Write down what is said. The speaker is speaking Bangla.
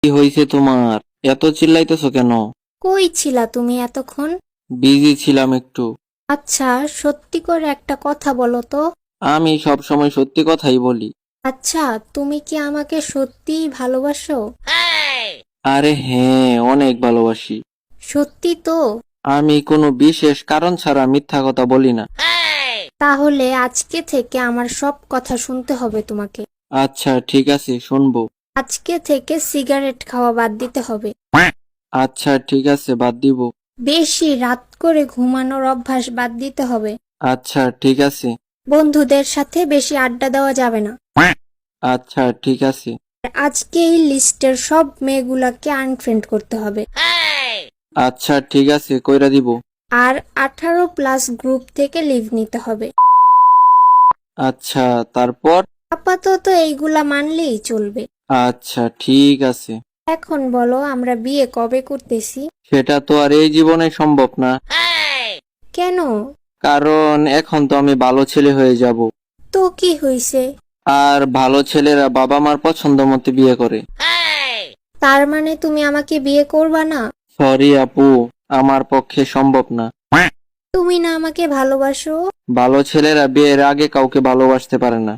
কি হয়েছে তোমার? এত চিল্লাইতেছো কেন? কই ছিলা তুমি এতক্ষণ? বিজি ছিলাম একটু। আচ্ছা, সত্যি করে একটা কথা বলো তো। আমি সব সময় সত্যি কথাই বলি। আচ্ছা, তুমি কি আমাকে সত্যিই ভালোবাসো? আরে হ্যাঁ, অনেক ভালোবাসি। সত্যি তো? আমি কোনো বিশেষ কারণ ছাড়া মিথ্যা কথা বলি না। তাহলে আজকে থেকে আমার সব কথা শুনতে হবে তোমাকে। আচ্ছা ঠিক আছে, শুনবো। আজকে থেকে সিগারেট খাওয়া বাদ দিতে হবে। আচ্ছা ঠিক আছে, বাদ দিব। বেশি রাত করে ঘুমানোর অভ্যাস বাদ দিতে হবে। আচ্ছা ঠিক আছে। বন্ধুদের সাথে বেশি আড্ডা দেওয়া যাবে না। আচ্ছা ঠিক আছে। আর আজকে এই লিস্টের সব মেয়েগুলাকে আনফ্রেন্ড করতে হবে। আচ্ছা ঠিক আছে, কইরা দিব। আর 18+ গ্রুপ থেকে লিভ নিতে হবে। আচ্ছা, তারপর? আপাতত এইগুলা মানলেই চলবে। আচ্ছা ঠিক আছে। এখন বলো, আমরা বিয়ে কবে করতেছি? সেটা তো আর এই জীবনে সম্ভব না। কেন? কারণ এখন তো আমি ভালো ছেলে হয়ে যাব। তো কি হইছে? আর ভালো ছেলেরা বাবা মার পছন্দ মতো বিয়ে করে। তার মানে তুমি আমাকে বিয়ে করবা না? সরি আপু, আমার পক্ষে সম্ভব না। তুমি না আমাকে ভালোবাসো? ভালো ছেলেরা বিয়ের আগে কাউকে ভালোবাসতে পারে না।